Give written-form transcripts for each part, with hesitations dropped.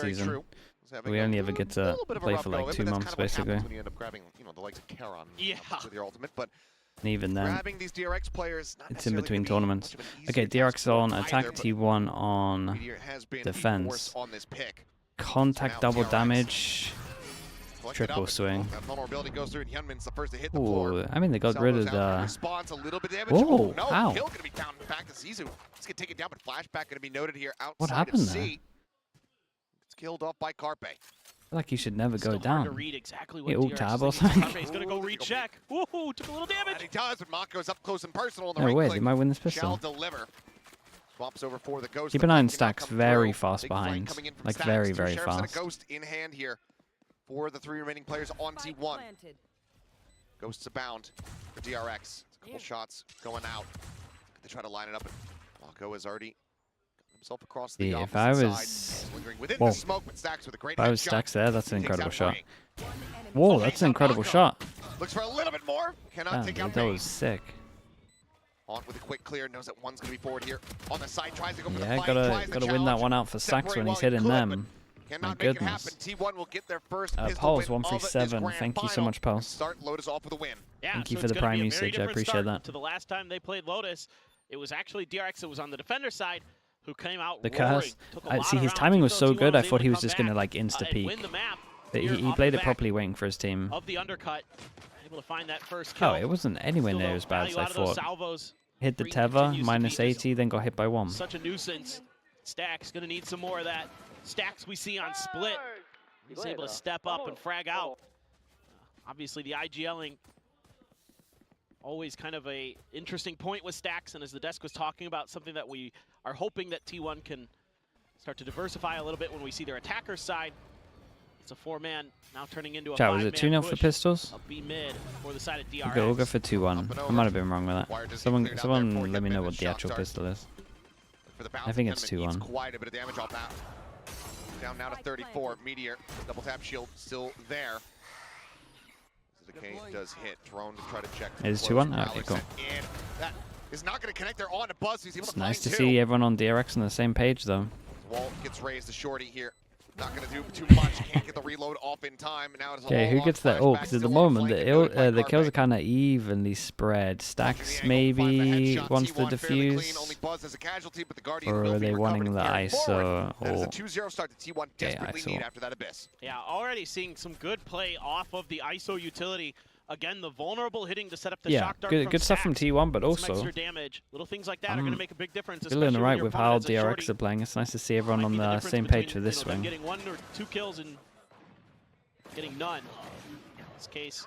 season. We only ever get to play for like 2 months, basically. When you end up grabbing, the likes of Charon with your ultimate, but And even then, grabbing these DRX players, it's in between tournaments. Okay, DRX on attack, T1 on defense. Contact double damage, triple swing. Ooh, I mean, they got rid of the... Whoa, ow. What happened there? It's killed off by Carpe. I feel like you should never go down. To read exactly what Ult tab or something. Carpe's gonna go recheck. Woohoo, took a little damage. And he does, but Mach goes up close and personal. No way, they might win this pistol. Deliver. Swaps over for the Ghost. Keep an eye on Stacks, very fast behind. Like, very, very fast. Ghost in hand here for the 3 remaining players on T1. Ghosts abound for DRX. A couple shots going out. They try to line it up, and Mako has already got himself across the if I was... Whoa. If I was Stacks there, that's an incredible shot. Whoa, that's an incredible shot. Looks for a little bit more. Cannot take out that was sick. On with a quick clear, knows that one's gonna be forward here. On the side, tries to go for the fight, gotta win that one out for Stacks when he's hitting them. My goodness. T1 will get their first Pulse 137. Thank you so much, Pulse. Start Lotus off with a win. Yeah, Thank you for the prime usage. I appreciate that. To the last time they played Lotus, it was actually DRX that was on the defender side who came out the curse. See, his timing was so good. I thought he was just gonna like insta peek. But he played it properly, waiting for his team. Of the undercut, able to find that first kill. Oh, it wasn't anywhere near as bad as I thought. Hit the tether, minus 80, then got hit by 1. Such a nuisance. Stacks gonna need some more of that. Stacks we see on split. He's able to step up and frag out. Obviously the IGLing always kind of a interesting point with Stacks, and as the desk was talking about, something that we are hoping that T1 can start to diversify a little bit when we see their attacker side. It's a 4-man now turning into a 5-man. Was it 2-0 for pistols? B mid for the side of DRX. Okay, we'll go for 2-1. I might have been wrong with that. Someone let me know what the actual pistol is. I think it's 2-1. Quite a bit of damage off that. Down now to 34. Meteor, double tap shield still there. The K does hit. Drone to try to check. It is 2-1? Okay, cool. And that is not going to connect there on to Buzz. He's able it's to nice to see everyone on DRX on the same page, though. Walt gets raised to Shorty here. Not going to do too much. Can't get the reload off in time. Now it's okay, who gets that? Oh, because at the moment the kills are kind of evenly spread. Stacks maybe wants to defuse, or are they wanting the ISO? Or a 2-0 start to T1 desperately need after that abyss. Yeah, already seeing some good play off of the ISO utility. Again, the vulnerable hitting to set up the shock dart. Good stuff from T1, but also extra damage. Little things like that are going to make a big difference. Feeling right with how DRX are playing. It's nice to see everyone on the same page for this swing. Getting 1 or 2 kills and getting none. In this case,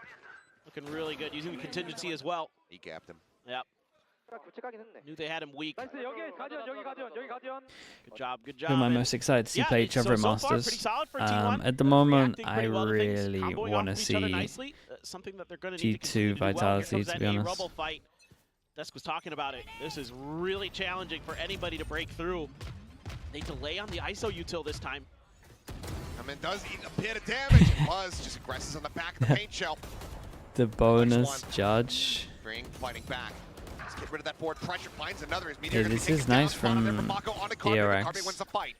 looking really good. Using the contingency as well. He gapped him. Yep. Knew they had him weak. Good job, good job. Who am I most excited to see play each other at Masters? At the moment, I really want to see G2 Vitality, to be honest. Desk was talking about it. This is really challenging for anybody to break through. They delay on the ISO util this time. I mean, does eat a bit of damage. Buzz just aggresses on the back of the paint shell. The bonus judge. Fighting back. Get rid of that forward pressure, finds another. Yeah, this is nice from DRX.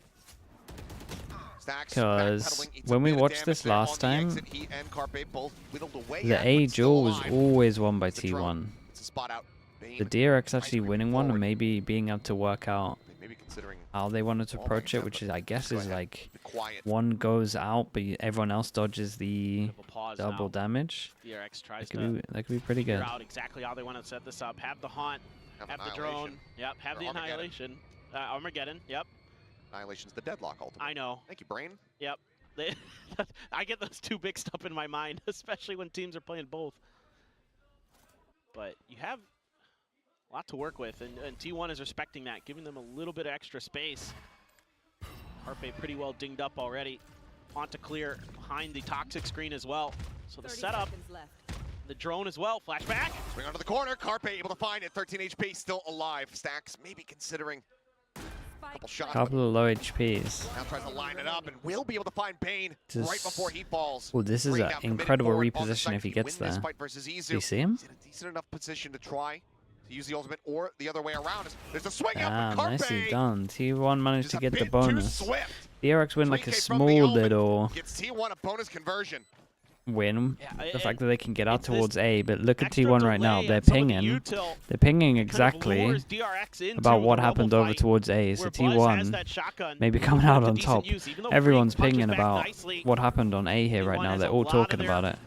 Because when we watched this last time, the A duel was always won by T1. The DRX actually winning one and maybe being able to work out how they wanted to approach it, which is, I guess, is like one goes out, but everyone else dodges the double damage. DRX tries that could be pretty good. Out exactly how they want to set this up. Have the haunt, have the drone. Yep, have the annihilation. Armageddon. Yep. Annihilation's the deadlock ultimate. I know. Thank you, Brain. Yep. I get those two mixed up in my mind, especially when teams are playing both. But you have a lot to work with, and T1 is respecting that, giving them a little bit of extra space. Carpe pretty well dinged up already. On to clear behind the toxic screen as well. So the setup, the drone as well, flashback. Swing onto the corner, Carpe able to find it, 13 HP, still alive. Stacks maybe considering a couple shots. Couple of low HPs. Now tries to line it up and will be able to find Bane right before he falls. Well, this is an incredible reposition if he gets there. Do you see him? He's in a decent enough position to try to use the ultimate, or the other way around. There's a swing up. Nicely done. T1 managed to get the bonus. DRX win like a 3K from the small Omen. little Gets T1 a bonus conversion. win. Yeah, The fact that they can get out it's this towards A, but look at extra T1 right now. delay They're on some of the pinging. util They're pinging kind of exactly lures DRX into about what the happened Rebel over fight, towards A. So where Buzz has T1 that shotgun maybe coming put out to on decent top. use, even though Everyone's Freak punches pinging back about nicely. what happened on A here right T1 now. has They're a all lot talking of about their it.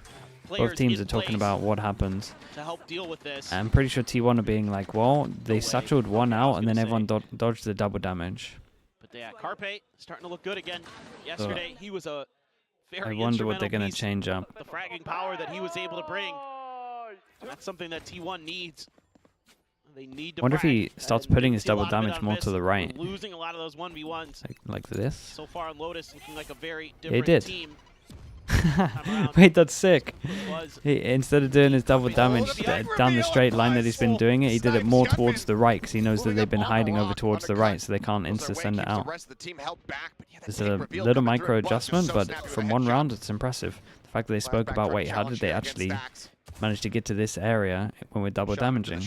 players Both teams in are talking place about what happened. to help deal with this. I'm pretty sure T1 are being like, well, they way. satcheled one I was out and then gonna everyone dodged the double damage. But yeah, Carpe starting to look good again. Yesterday, he was a very I wonder what they're instrumental going to piece. change up. The fragging power that he was able to bring. That's something that T1 needs. They need to I wonder if he frag. starts And putting we his see a double lot of it damage on more this. to the right. We're losing a lot of those 1v1s. Like this. So far on Lotus, looking like a very he different did. team. Wait, that's sick. Was Instead of doing his double damage down the straight line that he's been doing it, he did it more towards the right because he knows that they've been hiding over towards the right, so they can't insta-send it out. It's a little micro adjustment, but from one round, it's impressive. The fact that they spoke about, wait, how did they actually manage to get to this area when we're double damaging?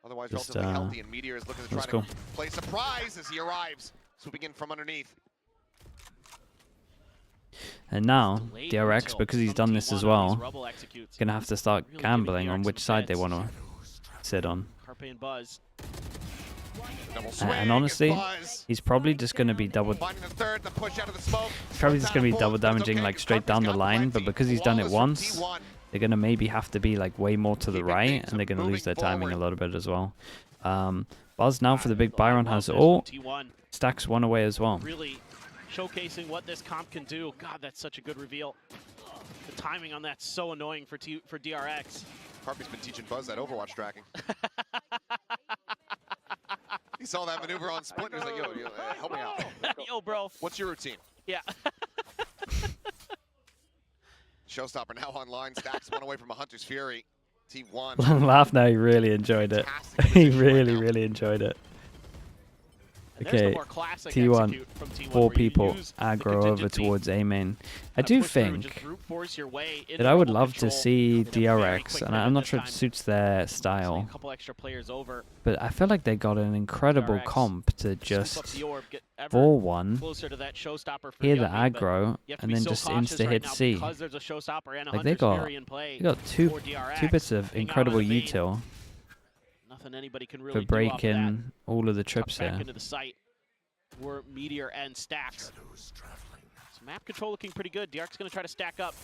Otherwise, Just, relatively healthy, and Meteor is looking to try cool. to play surprise as he arrives, swooping in from underneath. And now, DRX, because he's done this as well, gonna have to start gambling on which side they want to sit on. And honestly, he's probably just gonna be double. He's probably just gonna be double damaging like straight down the line. But because he's done it once, they're gonna maybe have to be like way more to the right, and they're gonna lose their timing a little bit as well. Buzz now for the big Byron has all. Stacks one away as well. Really showcasing what this comp can do. God, that's such a good reveal. The timing on that's so annoying for DRX. Carpy's been teaching Buzz that Overwatch tracking. He saw that maneuver on Split and he was like, yo, help me out. Yo, bro. What's your routine? Yeah. Showstopper now online. Stacks one away from a Hunter's Fury. T1. Laugh now, he really enjoyed it. He really enjoyed it. Okay, T1, 4 people aggro over towards A main. I do think that I would love to see DRX, and I'm not sure it suits their style, but I feel like they got an incredible comp to just 4-1, hear the aggro, and then just insta-hit C. Like they got two bits of incredible util for breaking all of the trips here. Were Meteor and Stacks. So map control looking pretty good. DRX going to try to stack up,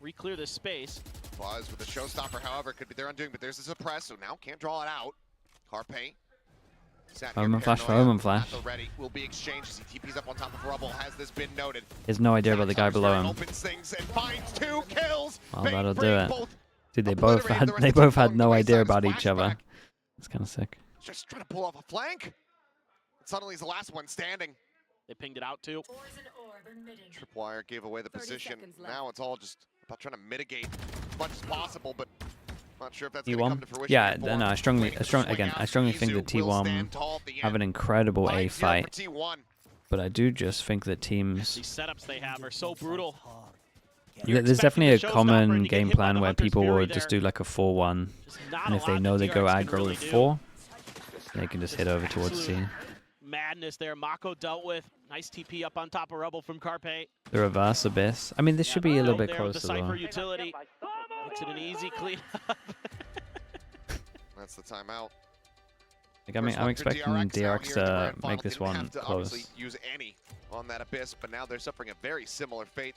re-clear this space. Buzz with the Showstopper, however, could be their undoing, but there's the suppress, so now can't draw it out. Carpe. Omen flash for Omen flash. Will be exchanged as he TPs up on top of Rubble. Has this been noted? He has no idea about the guy below him. Opens things and finds 2 kills. Oh, that'll do it. Dude, they both had no idea about each other. It's kind of sick. Just trying to pull off a flank. Suddenly he's the last one standing. They pinged it out too. Tripwire gave away the position. Now it's all just about trying to mitigate as much as possible, but not sure if that's going to come to fruition. Yeah, no, I strongly think that T1 have an incredible A fight, but I do just think that teams. These setups they have are so brutal. There's definitely a common game plan where people will just do like a 4-1, and if they know they go aggro with 4, they can just hit over towards C. Madness there. Mako dealt with. Nice TP up on top of Rebel from Carpe. The reverse Abyss. I mean, this should be a little bit closer though. Cypher utility. Makes it an easy clean up. That's the timeout. Like, I'm expecting DRX to make this one close. Use any on that Abyss, but now they're suffering a very similar fate.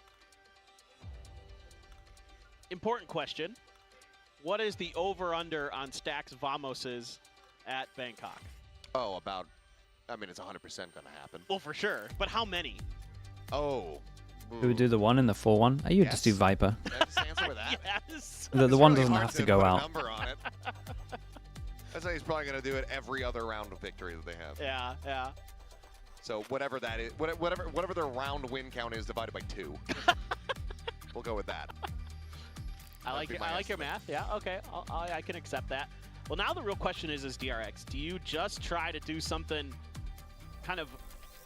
Important question. What is the over-under on Stacks Vamoses at Bangkok? Oh, about... I mean, it's 100% going to happen. Well, for sure. But how many? Oh. Do we do the 1 and the 4-1? Oh, you would just do Viper. Answer with that. Yes. The 1 doesn't have to go out. Number on it. That's why he's probably going to do it every other round of victory that they have. Yeah, yeah. So whatever that is, whatever their round win count is divided by 2. We'll go with that. I like your math. Yeah, okay. I can accept that. Well, now the real question is DRX, do you just try to do something kind of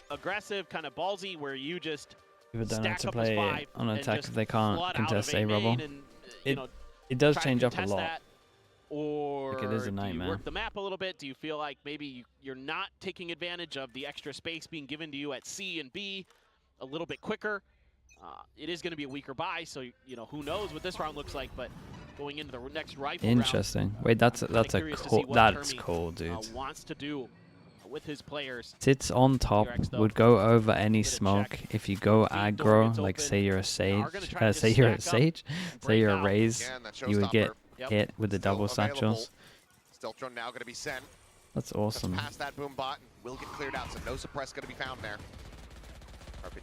aggressive, kind of ballsy, where you just People don't have stack to up as play 5 on and attack just if they can't flood out contest of A Rebel? main and, you know, It does try to change up a contest lot. that? Or Like, it is a do you nightmare. work the map a little bit? Do you feel like maybe you're not taking advantage of the extra space being given to you at C and B? a little bit quicker. It is going to be a weaker buy, so you know who knows what this round looks like. But going into the next rifle Interesting. round, Wait, that's a cool. That's Hermie, cool, dude. wants to do with his players. Sits on top, DRX, though, would go over any bit of smoke. check. If you go Feed door aggro, gets like open. say you're a sage, Are gonna try to say just you're a stack up sage, and say break you're a out. raise, Again, that you would get Yep. hit with the Still double available. satchels. Stealth drone now going to be sent. That's Just awesome. past that boom bot and will get cleared out, so no suppress going to be found there.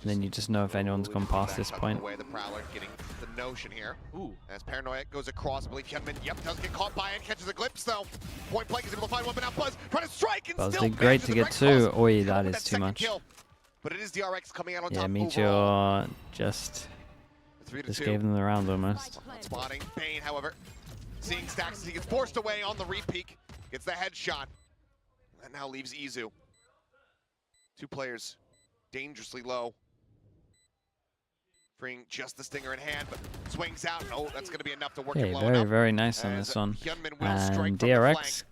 And then you just know if anyone's gone past this point. Away the Prowler, getting the notion here. Ooh. As Paranoia goes across, I believe Hyunmin, yep, does get caught by it, catches a glimpse though. Point blank is able to find one, but now Buzz trying to strike and Buzz still did great manages to the get direct two. cross. Oi, Come that up with is too second much. kill. But it is DRX coming out on Yeah, top overall. Meteor just 3-2. gave them the round almost. Spotting Bane, however, seeing Stacks as he gets forced away on the re-peek, gets the headshot. That now leaves Izu. Two players dangerously low. Freeing just the stinger in hand, but swings out. Oh, that's going to be enough to work Okay, him low very, enough. very nice on As this one. Hyunmin will strike And from the flank. DRX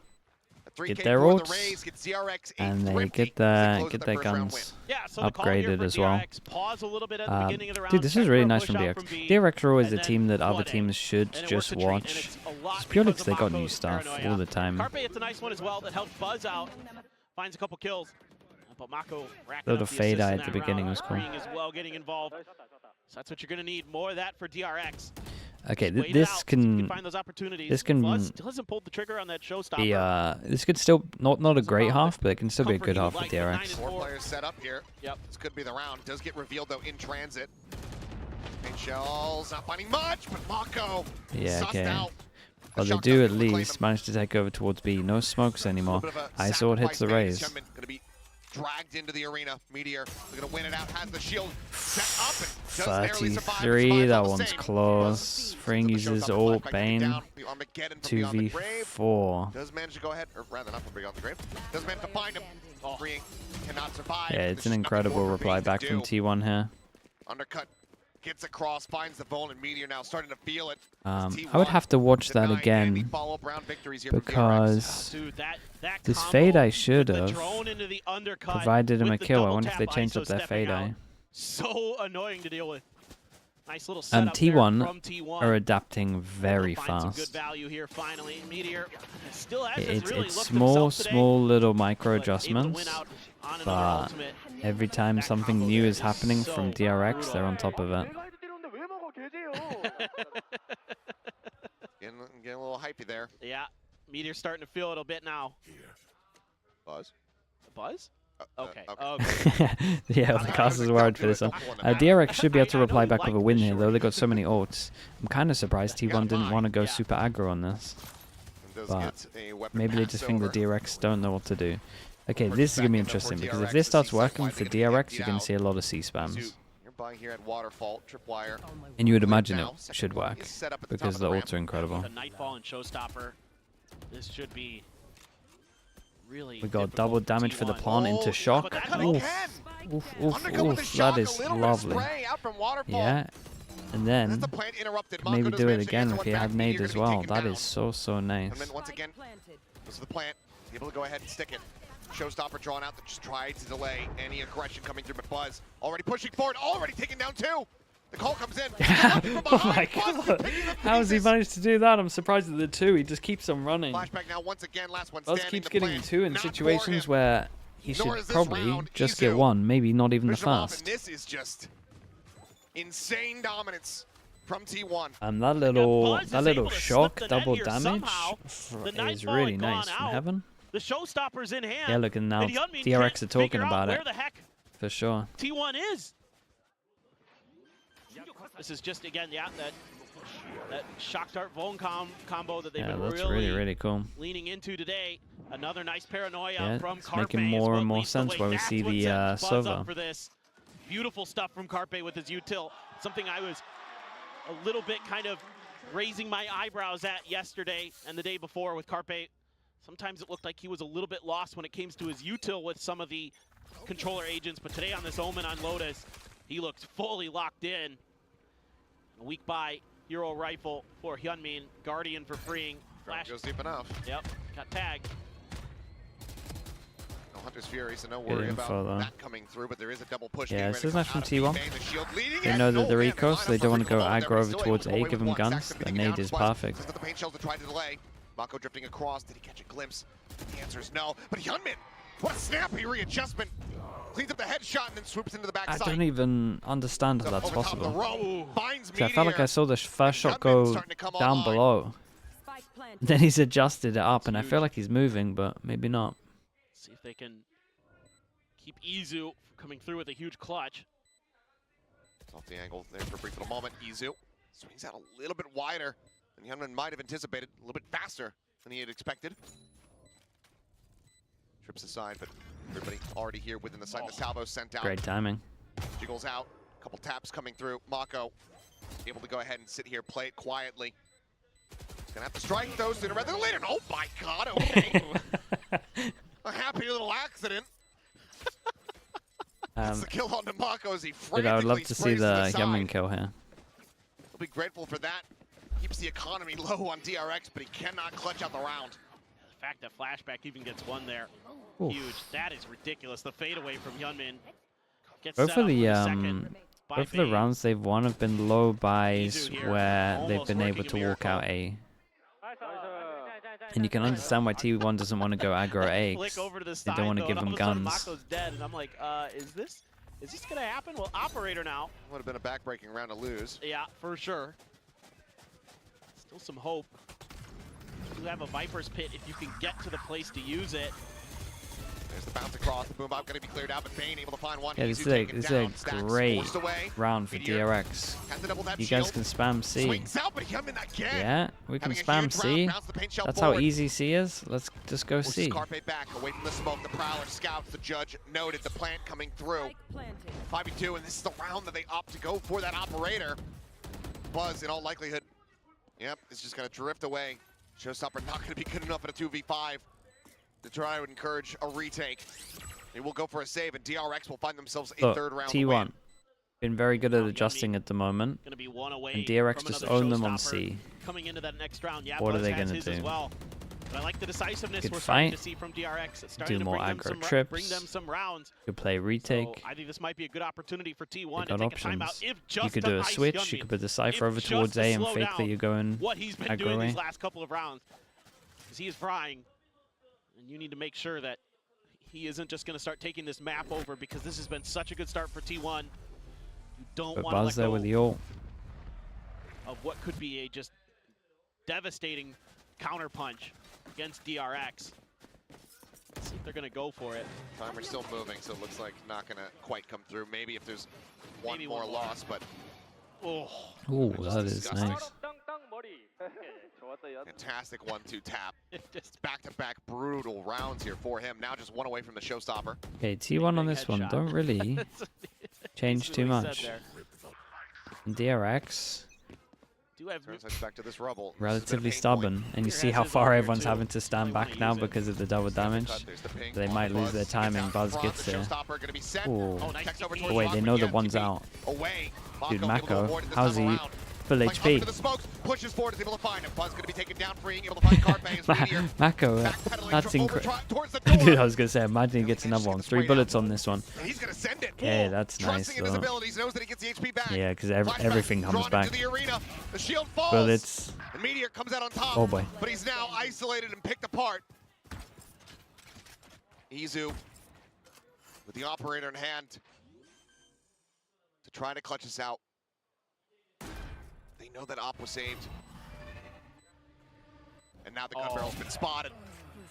A 3K get their for the ults, Rays, gets DRX and they thrifty get as they their close that first round win. guns Yeah, so the call here upgraded for as well. DRX, pause a little bit at the beginning of the round, Dude, this check is for really a nice push from out DRX. from B, DRX are always and a then team that other flood A, teams should and it just works a treat, and watch. it's a lot Just purely because because they got of new Mako's stuff paranoia. all the time. Carpe, it's a nice one as well that helped Buzz out, finds a couple kills. But Mako racking Though up the the fade assists eye in at the that beginning round. was cool. Freeing as well, getting involved. So that's what you're going to need. More of that for DRX. Okay, Just wait it this out, see if you can find those opportunities. this can Buzz still hasn't pulled the trigger on that showstopper. be this could still not a great about half, but it can still be a comfort good you half would for like, but DRX. 9 Four players set up here. Yep. This could be the round. Does get revealed though in transit. Paint shells not finding much, but Mako Yeah, sussed okay. out. Well, they Shock do doesn't at reclaim least him. manage to take over towards B. No smokes A anymore. little bit of a Ice Sword hits the sacrifice raise. Bane. Hyunmin gonna be dragged into the arena. Meteor, they're gonna win it out. Has the shield set up and does narrowly survive. 33, Survives that all the one's same. close. Fring uses ult, Bane. 2v4. Does manage to go ahead, or rather not from beyond the grave. Does manage to find him. Freeing cannot survive. Yeah, There's it's an nothing incredible more for reply Bane to back from do. T1 here. Undercut, gets across, finds the bone, and Meteor now starting to feel it. I would have to watch that again because Dude, that this combo fade eye with should the have drone into the undercut provided him with a the kill. I double wonder if they tap changed ISO up their stepping fade out. eye. So annoying to deal with. Nice little setup T1 there from T1. are adapting very Find some good fast. value here finally. Meteor still hasn't It's really it's looked small himself today, little micro but able to adjustments, win out on another but ultimate. every time That something combo new there is happening so from DRX, brutal. they're on top of it. Getting a little hypey there. Yeah, Meteor's starting to feel it a bit now. Buzz. Buzz? Okay. Yeah, the cast is worried for this one. DRX should be able to I know reply you back like with a the win here, though. shorty. They got so many ults. I'm kind of surprised T1 didn't want to go Yeah. super aggro on this. Does But get a weapon maybe they pass just think the over. DRX don't know what to do. Okay, Push this is back going to be in, though, for interesting because if DRX. this starts The working C-side, for they're gonna get DRX, emptied you're going out. to see a lot of C-spams. You're buying here at Waterfall, Tripwire. And you would imagine Now, it second should one work is set up at the top because of the ramp. ults are incredible. The Nightfall and Showstopper. This should be really We got difficult double for damage for the T1. pawn into shock. But that's Double Oof, pen. oof, Undercut with the oof. shock, That a is little bit of lovely. spray out from Waterfall. Yeah, and That's then the plant interrupted. could maybe Mako does do it manage to again answer if one he back. had Meteor nade as gonna be well. taken That down. is so nice. And then once again, this is the plant. Able to go ahead and stick it. Showstopper drawn out that just tried to delay any aggression coming through, but Buzz already pushing forward, already taking down two. The call comes in. Oh my god! How has he managed to do that? I'm surprised at the two. He just keeps on running. Flashback now once again, last one Buzz standing. keeps The getting plant, two in not for situations him. where he Nor should is this probably round just get Izu. one, maybe not even the Finish him off, first. and this is just insane dominance from T1. And that Buzz little is able to shock slip the net double here damage somehow. is The Nightfall really had nice gone from out. heaven. The Showstopper's in hand. Yeah, look, and now and Hyunmin DRX can't are talking figure out about where it the heck for sure. T1 is. This is just again, yeah, that shock dart Vuln combo that they've Yeah, been that's really, really cool. leaning into today. Another nice paranoia Yeah, from it's Carpe. making is more what and more leads the sense way. where we That's see what the sets Buzz Sova. up for this. Beautiful stuff from Carpe with his util. Something I was a little bit kind of raising my eyebrows at yesterday and the day before with Carpe. Sometimes it looked like he was a little bit lost when it came to his util with some of the controller agents, but today on this Omen on Lotus, he looked fully locked in. A weak buy, hero rifle for Hyunmin, Guardian for freeing. Flash Goes deep enough. Yep, got tagged. Hunter's Fury, so no Good worry info, about though. that coming through, but there is a double push. Yeah, being this ready is to nice come from out of T1. B-Main, the shield leading They it. know that Oh, they're man, eco, so they lineup don't want to for go Rico aggro there, over but towards still A, able to give go them away with one. guns. Saxton The beating nade down is twice. perfect. Just at the paint shells to try to delay. Mako drifting across. Did he catch a glimpse? The answer is no. But Hyunmin, what a snappy readjustment. Cleans up the headshot and then swoops into the I backside. don't even understand how that's Over top of the possible. row, finds So I felt like I Meteor. saw the first shot Hyunmin go starting to come down online. below. Then he's adjusted it up, and I huge. feel like he's moving, but maybe not. See if they can keep Izu coming through with a huge clutch. It's off the angle there for a brief little moment. Izu swings out a little bit wider than Hyunmin might have anticipated. A little bit faster than he had expected. Trips aside, but everybody already here within the sight. The salvo sent out. Great timing. Jiggles out. A couple taps coming through. Mako able to go ahead and sit here, play it quietly. Gonna have to strike those sooner rather than later. Oh my god, okay. A happy little accident. That's the kill on Mako as he Dude, I would love frantically to see sprays the to side. Hyunmin kill here. We'll be grateful for that. Keeps the economy low on DRX, but he cannot clutch out the round. The fact that Flashback even gets one there, Oof. huge. That is ridiculous. The fadeaway from Hyunmin gets Both set of up the for the second by both of the Bane. rounds they've won have been low buys Izu here, where they've almost been able working to a walk out miracle. A. And you can understand why T1 doesn't want to go aggro A. Flick over to the They side, don't want to though, give and them all of a sudden guns. Mako's dead, and I'm like, is this gonna happen? Well, operator now. Would have been a back-breaking round to lose. Yeah, for sure. Still some hope. You have a Viper's Pit if you can get to the place to use it. There's the bounce across. The boom bomb going to be cleared out, but Bane able to find one. Yeah, Izu this is taken a down. Stacks great forced away. round for Meteor DRX. has to double that You guys shield. can spam C. Swings out, but Hyunmin again. Yeah, we can Having a spam huge C. round, rounds the paint shell That's forward. how easy C is. Let's just go Forces C. Carpe back, away from the smoke. The Prowler scouts. The Judge noted the plant coming through. 5v2, and this is the round that they opt to go for that operator. Buzz, in all likelihood, yep, is just going to drift away. Showstopper not going to be good enough at a 2v5 to try to encourage a retake. They will go for a save, and DRX will find themselves a Look, third round T1 win. been very good at Now adjusting Hyunmin at the moment. Gonna be one away And DRX from just another own them on showstopper C. coming into that next round. Yeah, What are Buzz they has gonna his as do? well. But I like the decisiveness Good we're starting fight. to see from DRX. It's starting Do to more bring them, aggro some trips. bring them some rounds. Could play retake. So I think this might be a good opportunity for T1 They to got take a timeout. options. If just You could to do a ice switch. Hyunmin, You could put the Cypher if over just towards to A and slow fake that down you're going what he's been aggro doing these A. last couple of rounds. Because he is frying. And you need to make sure that he isn't just going to start taking this map over, because this has been such a good start for T1. You don't But want to let Buzz there go with the ult. of what could be a just devastating counterpunch against DRX. Let's see if they're going to go for it. Timer's still moving, so it looks like not going to quite come through. Maybe if there's Maybe one more loss, but Oh, Ooh, Just that is disgusting. nice. fantastic 1-2 tap. just Back-to-back brutal rounds here for him. Now just one away from the showstopper. Okay, T1 on big this one. headshot. Don't really change That's too what he much. said there. DRX, Turns us back to this rubble. relatively This has been a pain point. stubborn. And you Here see has how his far ult here everyone's too. having to stand Really wanna back now use it. because of the double damage. There's the ping They on might lose Buzz. their Gets timing. out Buzz front. gets The there. showstopper gonna be set. Ooh. Oh, nice Checks over TP. towards Wait, they Rock, know but the yet one's TP out. Away. Dude, able to Mako, avoid it this how's time he around. full Playing up HP? into the smokes, pushes forward, is able to find him. Buzz gonna be taken down, freeing, able to find Carpe as Meteor. Mako, Backpedaling that's over incredible. towards the door. Dude, I was going to say, imagine he gets another one. 3 Sprayed bullets out. on this one. And he's gonna send it. Okay, that's nice, Trusting in his though. abilities, knows that he gets the HP back. Yeah, because Flashback, everything comes drawn back. into the arena. The shield falls. Bullets. And Meteor comes out on top. Oh, boy. But he's now isolated and picked apart. Izu with the operator in hand to try to clutch us out. They know that Op was saved. And now the gun barrel's been spotted.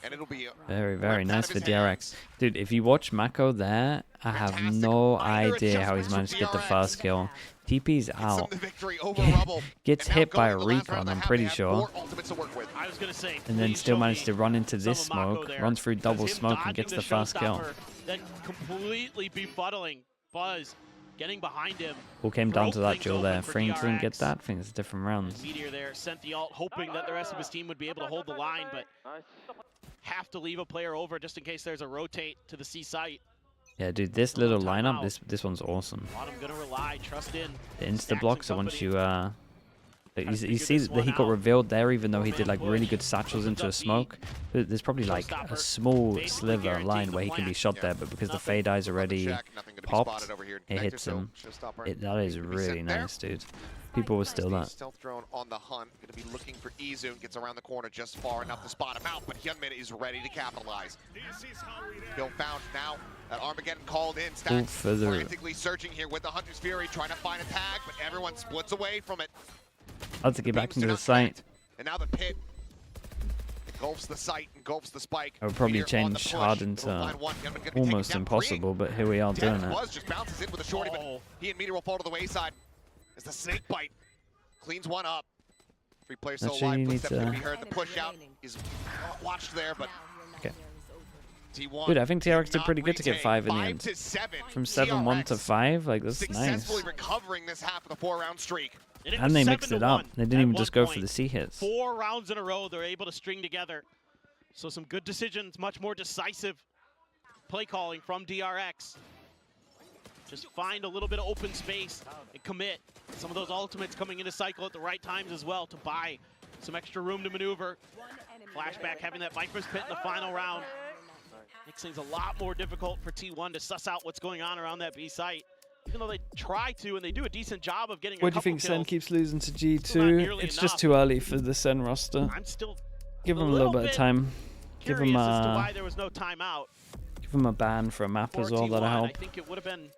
And it'll be Very, very ripped out nice of for his DRX. hands. Dude, if you watch Mako there, I have Fantastic no minor idea how he's adjustments from managed to get the DRX. first kill. TP's Gets them out. the victory over Rubble. Gets And now hit by going a to the last recon, round, I'm they pretty have sure. 4 ultimates to work with. I was gonna say, And then please still show managed me to run into some this of Mako smoke, there, runs through because double him smoke and dodging gets the first kill. showstopper, then completely befuddling Buzz, getting behind him. All came down to broke that things duel open there. for Frink didn't get DRX. that. I think it's different rounds. Meteor there sent the ult, hoping that the rest of his team would be able to hold the line, but have to leave a player over just in case there's a rotate to the C site. Yeah, dude, this little Timeout. lineup, this one's awesome. A lot of them gonna rely, trust in. The insta Stacks block, and so once company. you Like, you see that he got revealed there, even though he did like really good satchels into a smoke. There's probably like a small sliver line where he can be shot there, but because the fade eye's already popped, it hits him. That is really nice, dude. People will steal that. Stealth drone on the hunt, going to be looking for Izun. Gets around the corner just far enough to spot him out, but Hyunmin is ready to capitalize. Bill found now. That Armageddon called in. Stacks frantically searching here with the Hunter's Fury, trying to find a tag, but everyone splits away from it. I'll have to get back into the site. And now the pit engulfs the site, engulfs the spike. I would probably change hard into almost impossible, but here we are doing it. Just bounces in with a shorty, but he and Meteor will fall to the wayside. As the snake bite cleans one up. 3 players still alive. Footsteps going to be heard. The push out is watched there, but okay. T1. Dude, I think DRX did pretty good to get 5 in the end. From 7-1 to 5, like that's nice. Successfully recovering this half of the 4-round streak. And they mixed it up. They didn't even just go for the C hits. 4 rounds in a row, they're able to string together. So some good decisions, much more decisive play calling from DRX. Just find a little bit of open space and commit. Some of those ultimates coming into cycle at the right times as well to buy some extra room to maneuver. Flashback having that Viper's Pit in the final round. Makes things a lot more difficult for T1 to suss out what's going on around that B site. Even though they try to, and they do a decent job of getting a couple kills. What do you think Sen keeps losing to G2? It's enough. Just too early for the Sen roster. I'm still give him a little bit of time. Give him as to why there was no timeout. Give him a ban for a map as well. That'll help. I think it would have been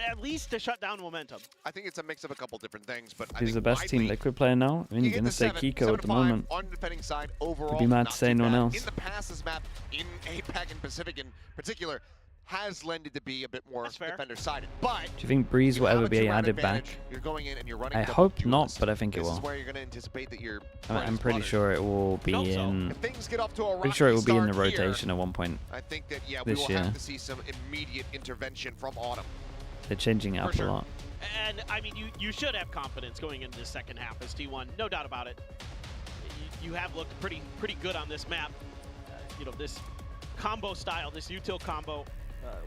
at least to shut down momentum. I think it's a mix of a couple different things, but he's the best Team Liquid player now. I mean, you're gonna say Kiko at the moment. On the defending side, overall, I'd be mad to say no one else. In the past, this map in APAC and Pacific in particular has lended to be a bit more defender-sided. But do you think Breeze will ever be added back? You're going in and you're running. I hope not, but I think it will. This is where you're going to anticipate that you're. I'm pretty sure it will be in. Things get off to a pretty sure it will be in the rotation at one point. I think that we will have to see some immediate intervention from Autumn. They're changing it up a lot. And I mean, you should have confidence going into the second half as T1, no doubt about it. You have looked pretty good on this map. You know, this combo style, this util combo,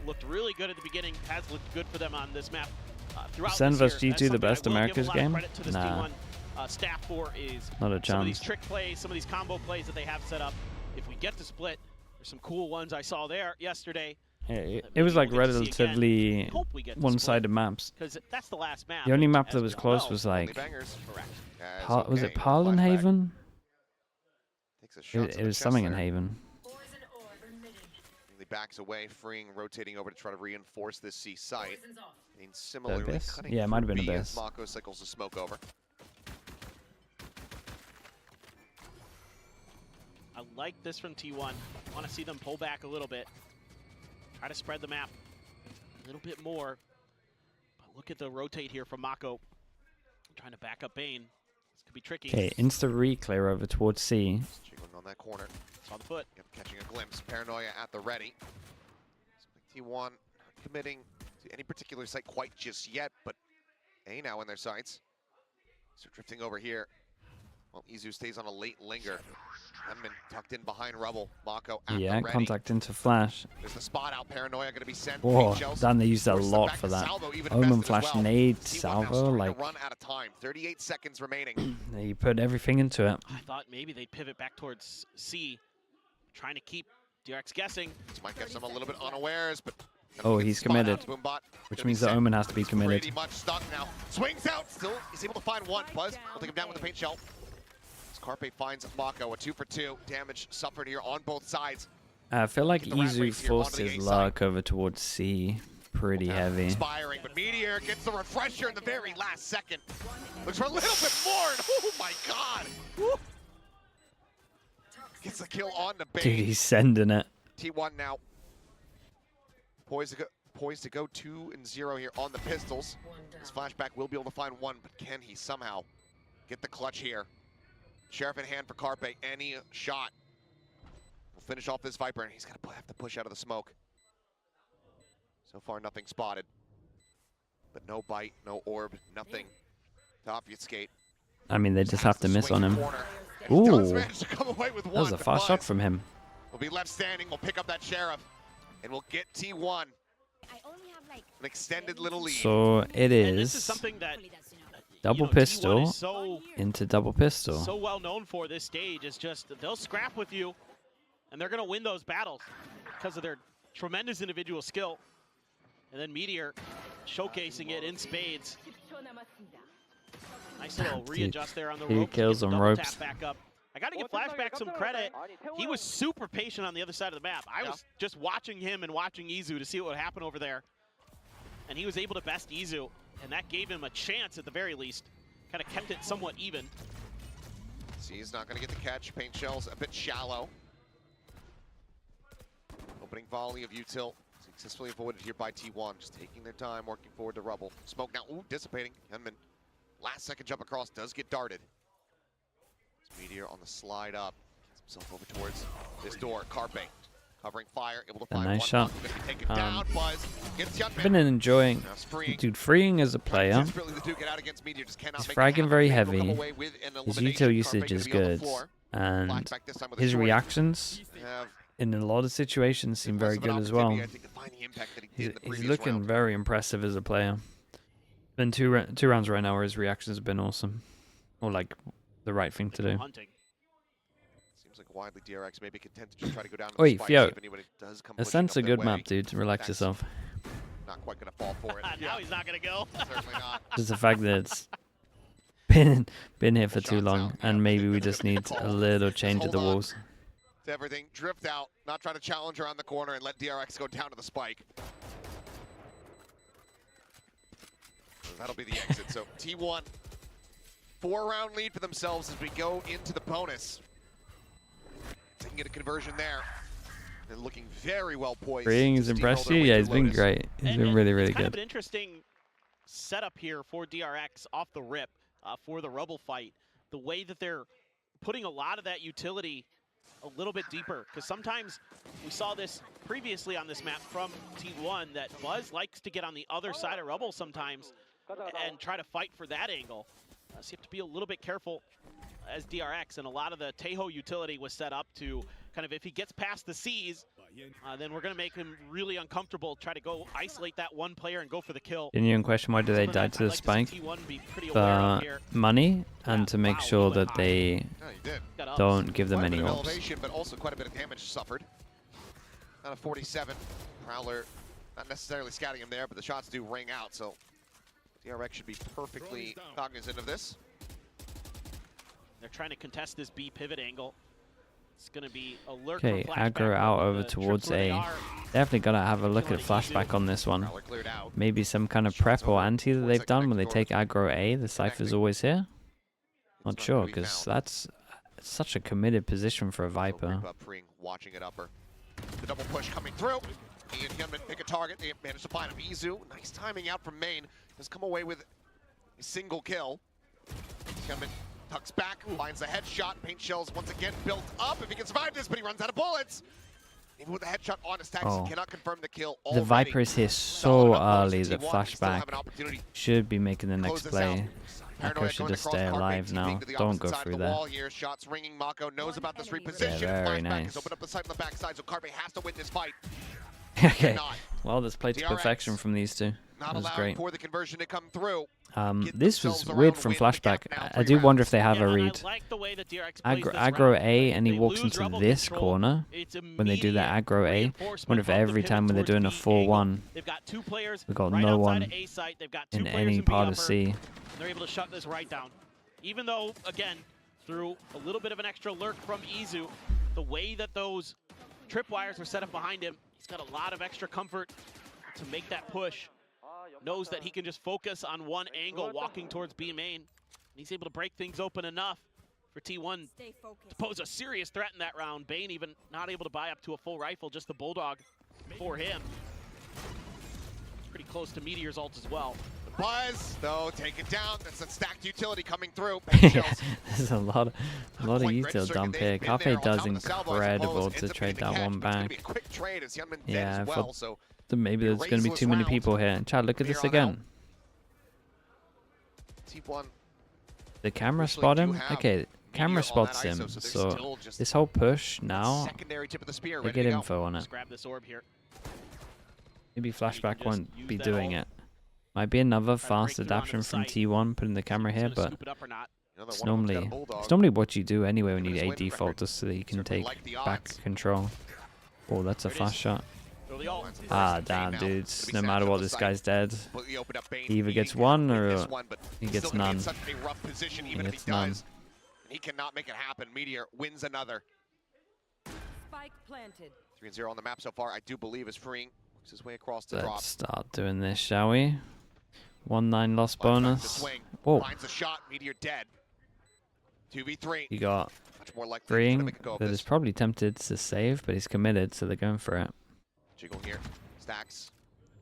looked really good at the beginning. Has looked good for them on this map throughout. Sen vs G2 the best America's game? Nah. Staff for is not a chance. Some of these trick plays, some of these combo plays that they have set up. If we get to split, there's some cool ones I saw there yesterday. Yeah, it was like relatively one-sided maps. Because that's the last map. The only map that was close was like, was it Parlenhaven? It was something in Haven. He backs away, freeing, rotating over to try to reinforce this C site. And similarly, yeah, it might have been Abyss. Mako cycles the smoke over. I like this from T1. I want to see them pull back a little bit. Try to spread the map a little bit more. But look at the rotate here from Mako. Trying to back up Bane. This could be tricky. Okay, insta re-clear over towards C. Jiggling on that corner. Saw the foot. Yep, catching a glimpse. Paranoia at the ready. T1 not committing to any particular site quite just yet, but A now in their sights. So drifting over here. Well, Izu stays on a late linger. Lemon tucked in behind rubble. Mako at the ready. Contact into flash. There's the spot out. Paranoia going to be sent. Whoa, damn, they used that a lot for that. Omen flash nade, salvo, like. Run out of time. 38 seconds remaining. They put everything into it. I thought maybe they'd pivot back towards C, trying to keep DRX guessing. This might catch them a little bit unawares, but. Oh, he's committed, which means the Omen has to be committed. Pretty much stuck now. Swings out. Still, he's able to find one. Buzz will take him down with the paint shell. Carpe finds Mako, a 2-for-2. Damage suffered here on both sides. I feel like Izu forced his luck over towards C pretty heavy. Inspiring, but Meteor gets the refresher in the very last second. Looks for a little bit more, and oh my god! Woo. Gets the kill on the base. Dude, he's sending it. T1 now poised to go 2-0 here on the pistols. His flashback will be able to find one, but can he somehow get the clutch here? Sheriff in hand for Carpe, any shot will finish off this Viper, and he's gonna have to push out of the smoke. So far, nothing spotted, but no bite, no orb, nothing to obfuscate. I mean, they just have to miss on him. Ooh, that was a fast shot from him. We'll be left standing. We'll pick up that Sheriff, and we'll get T1 an extended little lead. So it is. This is something that Double T1 pistol is so into double pistol. well known for this stage is just they'll scrap with you, and they're going to win those battles because of their tremendous individual skill. And then Meteor showcasing it in spades. Nice little readjust there on the he ropes. kills Gets on double ropes. tap back up. I got to give Flashback some credit. He was super patient on the other side of the map. I was just watching him and watching Izu to see what would happen over there. And he was able to best Izu, and that gave him a chance at the very least. Kind of kept it somewhat even. See, he's not going to get the catch. Paint shells a bit shallow. Opening volley of util successfully avoided here by T1. Just taking their time, working forward to rubble. Smoke now, ooh, dissipating. Henman, last second jump across, does get darted. Meteor on the slide up, gets himself over towards this door. Carpe covering fire, able to find nice one. shot. Take it down. Buzz gets I've been enjoying, dude, freeing as a player. He's fragging very heavy. His util usage is good, and his reactions in a lot of situations seem very good as well. He's looking very impressive as a player. Been two rounds right now where his reactions have been awesome, or like the right thing to do. Seems like widely DRX may be content to just try to go down. Wait, Fio, Ascent's a good map, dude. Relax yourself. Not quite gonna fall for it. Now he's not gonna go. Certainly not. Just the fact that it's been here for too long, and maybe we just need a little change of the walls. To everything, drift out, not try to challenge around the corner and let DRX go down to the spike. That'll be the exit. So T1, 4-round lead for themselves as we go into the bonus. They can get a conversion there. They're looking very well poised. Freeing has impressed you? Yeah, he's been great. He's been really, really it's kind good. of an interesting setup here for DRX off the rip for the Rubble fight. The way that they're putting a lot of that utility a little bit deeper, because sometimes we saw this previously on this map from T1 that Buzz likes to get on the other side of Rubble sometimes and try to fight for that angle. So you have to be a little bit careful as DRX, and a lot of the Tejo utility was set up to kind of, if he gets past the C's, then we're going to make him really uncomfortable, try to go isolate that one player and go for the kill. Genuine question, why do they die to the spike? For money, and to make sure that they don't give them any orbs. But also quite a bit of damage suffered. Out of 47, Prowler not necessarily scouting him there, but the shots do ring out, so DRX should be perfectly cognizant of this. They're trying to contest this B pivot angle. It's going to be a lurk. Okay, aggro out over towards A. Definitely got to have a look at flashback on this one. Maybe some kind of prep or anti that they've done when they take aggro A. The Cypher's always here. Not sure, because that's such a committed position for a Viper. Watching it upper. The double push coming through. Ian Hyunmin pick a target. They managed to find him. Izu, nice timing out from main. Has come away with a single kill. Hyunmin tucks back, finds the headshot. Paint shells once again built up. If he can survive this, but he runs out of bullets. Even with the headshot on his tags, he cannot confirm the kill already. The Viper is here so early that flashback should be making the next play. Echo should just stay alive now. Don't go through there. Shots ringing. Mako knows about this reposition. Yeah, very nice. Open up the site on the backside, so Carpe has to win this fight. Okay, well, this played to perfection from these two. That was great. For the conversion to come through. This was weird from flashback. I do wonder if they have a read. Aggro A, and he walks into this corner when they do that aggro A. Wonder if every time when they're doing a 4-1, we've got no one in any part of C. They're able to shut this right down. Even though, again, through a little bit of an extra lurk from Izu, the way that those tripwires were set up behind him, he's got a lot of extra comfort to make that push. Knows that he can just focus on one angle walking towards B main. And he's able to break things open enough for T1 to pose a serious threat in that round. Bane even not able to buy up to a full rifle, just the Bulldog for him. Pretty close to Meteor's ult as well. Buzz, though, take it down. That's a stacked utility coming through. There's a lot of util dump here. Carpe does incredible to trade that one back. Yeah, I thought maybe there's going to be too many people here. Chad, look at this again. The camera spot him? Okay, camera spots him. So this whole push now, they get info on it. Maybe flashback won't be doing it. Might be another Try to fast break through onto adaptation the from site. T1, putting the camera He's here, gonna but scoop it up or not. it's normally what you do anyway when you Given his A win default, record, just so that you can certainly take like the back odds. control. Oh, that's a There it fast is. shot. Throw the ult. Ah, Bane damn, now. dudes. Gonna No be matter snapped what, up the this site. guy's dead. Completely opened up Bane. He either gets needing to one win or this one, but he he's gets still gonna be in none. such a rough position, He even if gets he none. does. He cannot make it happen. Meteor wins another. Spike planted. 3-0 on the map so far. I do believe is freeing. Works his way across the drop. Let's start doing this, shall we? 1-9 loss Flashback to bonus. swing. Whoa. Finds a shot. Meteor dead. 2v3. You got Much more likely to Freeing make a go of that this. is probably tempted to save, but he's committed, so they're going for it. Jiggle here. Stacks.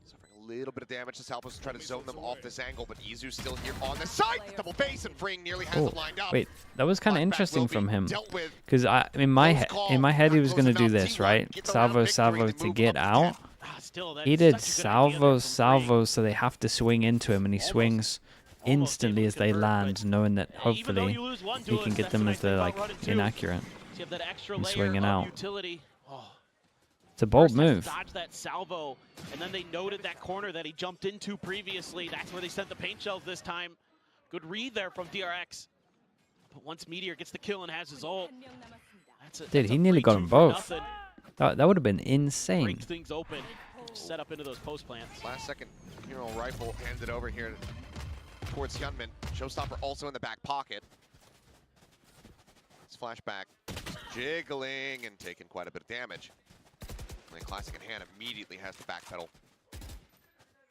Suffering a little bit of damage. This helps us try to zone them off this angle, but Izu's still here on the side. Double face, and Freeing nearly has Oh, them lined up. wait, that was kind of Flashback interesting will be from him. dealt with. Because in my head he was Not going to close do enough. this, T1 right? gets around Salvo, victory salvo to to move get up to out. 10. Still, that He is did such a good idea there salvo, from Freeing. salvo, so they have to swing into him, and he swings instantly able as to they convert, land, but knowing that even though hopefully you lose one he duelist, can get that's them the as nice thing they're about like running two. inaccurate. So you have that extra and layer swinging of out. utility. Oh, It's a bold first has to move. dodge that salvo, and then they noted that corner that he jumped into previously. That's where they sent the paint shells this time. Good read there from DRX. But once Meteor gets the kill and has his ult, Dude, he nearly got them both. That would have been insane. Breaks things open, set up into those post plants. Last second hero rifle handed over here towards Hyunmin. Showstopper also in the back pocket. It's flashback. Jiggling and taking quite a bit of damage. And Classic in hand immediately has the back pedal.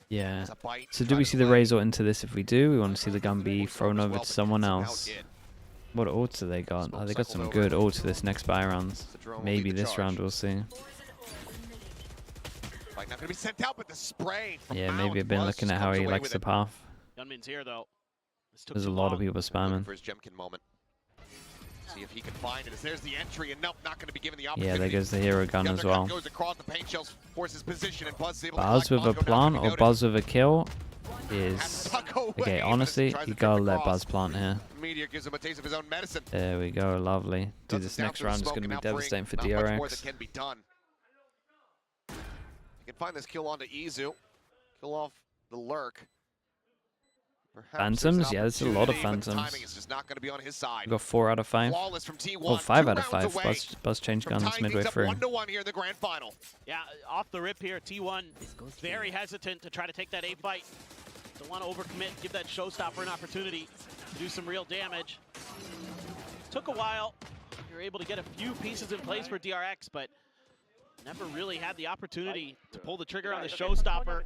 Yeah. It's a bite. So do Try we to see the delay. Razor into this? If we do, we want to see the gun be thrown As over well, to but someone somehow else. did. What ults have they got? Smoke Oh, they got some cycled good over. ults for this next buy rounds. The drone will Maybe lead the this charge. round we'll see. Like not gonna be sent out, but the spray from Yeah, Mount maybe I've been was looking just at how comes he away likes with the it. path. Gunman's here though. This took There's a too lot long. of people Looking spamming. for his Jemkin moment. See if he can find it. As there's the entry, and nope, not going to be given the Yeah, opportunity. there goes the hero gun The as undercut well. goes across the paint shells, forces position, and Buzz is able to Buzz collect. with a Buzz go down plant to be or noted. Buzz with a kill Has to is... tuck away, Okay, but honestly, tries to you drift gotta let across. Buzz plant here. Meteor gives him a taste of his own medicine. There we go, lovely. Dude, Ducks this it down next through the round is smoke going to and be out Freeing. devastating for Not much more that DRX. can be done. You can find this kill onto Izu. Kill off the lurk. Perhaps there's an Phantoms? Yeah, there's a lot of opportunity, but the phantoms. timing is just not going to be on his side. We got 4 out of 5. Flawless from T1. Oh, 5 2 out of 5. rounds away Buzz changed from guns tying midway things up through. 1-1 here in the grand final. Yeah, off the rip here, T1 very hesitant to try to take that A fight. Don't want to overcommit, give that showstopper an opportunity to do some real damage. Took a while. You're able to get a few pieces in place for DRX, but never really had the opportunity to pull the trigger on the showstopper.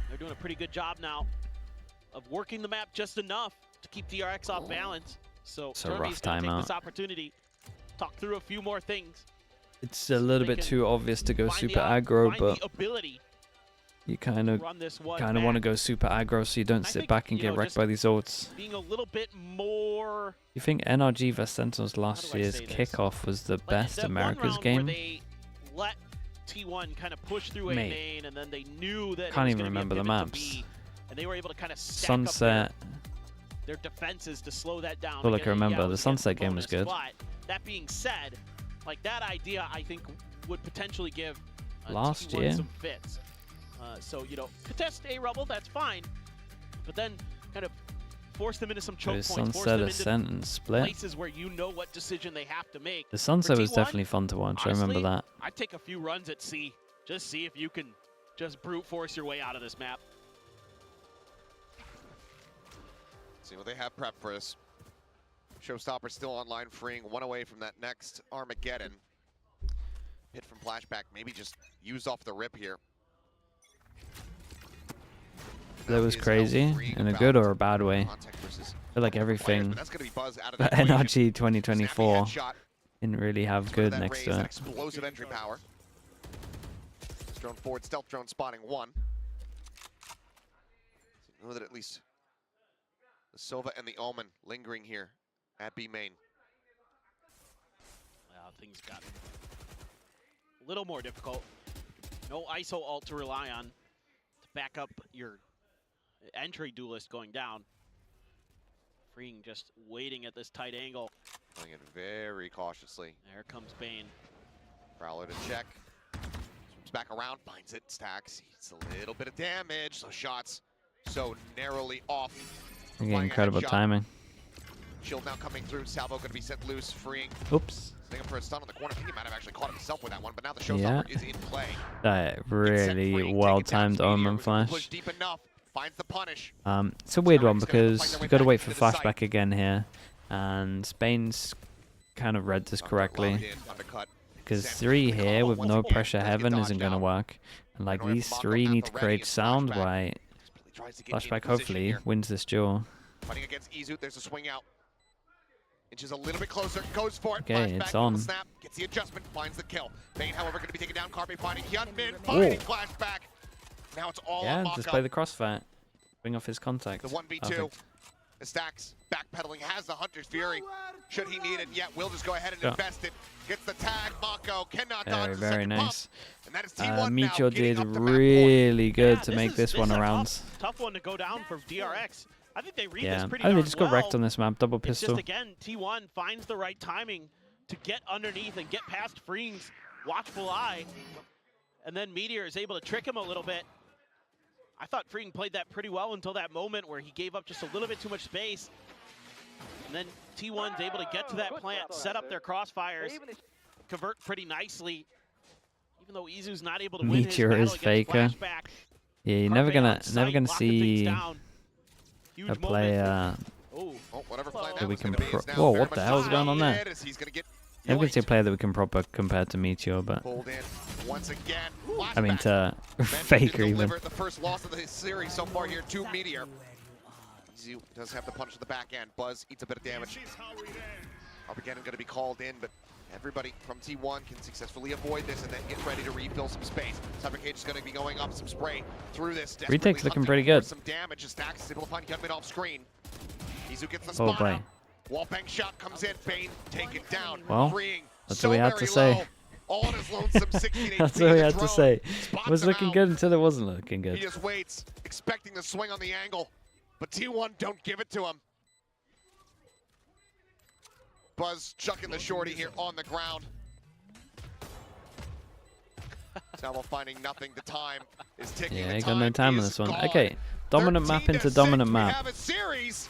They're doing a pretty good job now of working the map just enough to keep DRX off balance. So It's a Derby's rough gonna take timeout. this opportunity, talk through a few more things. It's a little they bit can too obvious to go Find super the, aggro, find but the ability you kind to of run this one want to back. go super aggro so you don't I sit think, back and you get know, wrecked just by these ults. being a little bit more You think NRG vs Sentinels last do I year's say this? kickoff was the like best that one America's round where game? they let T1 kind of push through a Mate. main, and then they knew that Can't it was even gonna remember be a the pivot to maps. B, and they were able to kind of stack Sunset. up their defenses to slow that down. Feel like I Again, remember. yeah, it The was against Sunset game was bonus, good. But that being said, like that idea, I think would potentially give Last T1 year? some fits. So you know, contest A rubble, that's fine, but then kind of force them into some choke There's points, force Sunset, them into Ascent, and Split. places where you know what decision they have to make. The Sunset was T1, definitely fun to watch. I remember honestly, that. I'd take a few runs at C. Just see if you can just brute force your way out of this map. See what they have prepped for us. Showstopper still online, freeing 1 away from that next Armageddon. Hit from flashback, maybe just used off the rip here. That was is crazy L3 in a about good or a bad way. contact versus I feel like players, everything but that's gonna be Buzz out of that the equation. NRG Snappy 2024 headshot. didn't really have Gets rid good of that next raise, to that it. explosive entry power. Drone forward, stealth drone spotting 1. So know that at least the Sova and the Omen lingering here at B main. Well, things got a little more difficult. No ISO ult to rely on to back up your entry duelist going down. Freeing just waiting at this tight angle. Playing it very cautiously. There comes Bane. Prowler to check. Comes back around, finds it, stacks. It's a little bit of damage. So shots so narrowly off. Again, incredible timing. Shield now coming through. Salvo going to be set loose, freeing. Oops. Sitting up for a stun on the corner. I think he might have actually caught himself with that one, but now the showstopper is in play. That really well-timed Omen flash. Push deep enough. Finds the punish. It's a weird one because you've got to wait for flashback again here, and Spain's kind of read this correctly. Because 3 here with no pressure heaven isn't going to work. And like these 3 need to create sound while flashback hopefully wins this duel. Fighting against Izu, there's a swing out. Inches a little bit closer, goes for it. Okay, it's on. Snap, gets the adjustment, finds the kill. Bane, however, going to be taken down. Carpe finding Hyun mid, finding flashback. Now it's all on Yeah, just play the crossfire. Bring off his contact. The 1v2. The stacks backpedaling, has the Hunter's Fury. Should he need it yet, we'll just go ahead and invest it. Gets the tag, Mako cannot dodge the very second nice. pump. And that is T1 Meteor now, getting did up to map really good Yeah, to make this one is a around. tough one to go down for DRX. I think they read this Yeah, pretty oh, they darn just got wrecked on this map. Double It's pistol. just, again, T1 finds the right timing to get underneath and get past Freeing's watchful eye. And then Meteor is able to trick him a little bit. I thought Freeing played that pretty well until that moment where he gave up just a little bit too much space. And then T1's able to get to that plant, set up their crossfires, convert pretty nicely. Even though Izu's not able to win his Meteor battle is against faker. Flashback. Yeah, you're Carpe never on site, gonna locking things see down. a Huge play. moment. Oh, whatever play That that we was can gonna be is now whoa, very what the much hell is going on there? decided as he's gonna get Never gonna see a yoinked. player that we can proper compare to Meteor, but Pulled in once again. I mean Flashback. to Benji Faker did even. deliver the first loss of the series so far here to Meteor. Izu does have the punch to the back end. Buzz eats a bit of damage. Armageddon going to be called in, but everybody from T1 can successfully avoid this and then get ready to refill some space. Cyber Cage is going to be going up some spray through this. Retake's looking hunting pretty for good. some damage. Stacks is able to find Gunman off screen. Izu gets the Oh spot boy. out. Wallbang shot comes in. Bane taken down. Well, freeing. that's So what we had very to say. low. All on his lonesome 68. That's what we had to say. It Spots was him looking out. good until it wasn't looking He good. just waits, expecting the swing on the angle, but T1 don't give it to him. Buzz chucking the shorty here on the ground. Salvo finding nothing. The time is ticking. Yeah, The he got no time on is this one. gone. Okay, dominant map 13 to into 6, dominant we map. have a series.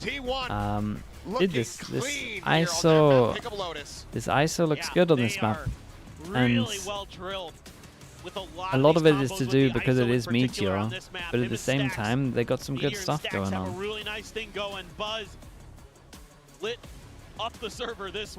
T1 Did looking this clean here on that ISO map. Pick up Lotus. this ISO looks Yeah, good on they this map. are And really well drilled. With a lot of these it is combos to with do the because ISO it in is particular Meteor, on this map. but Him at the and same Stacks. time they got some good Meteor and stuff Stacks going have on. a really nice thing going. Buzz lit up the server this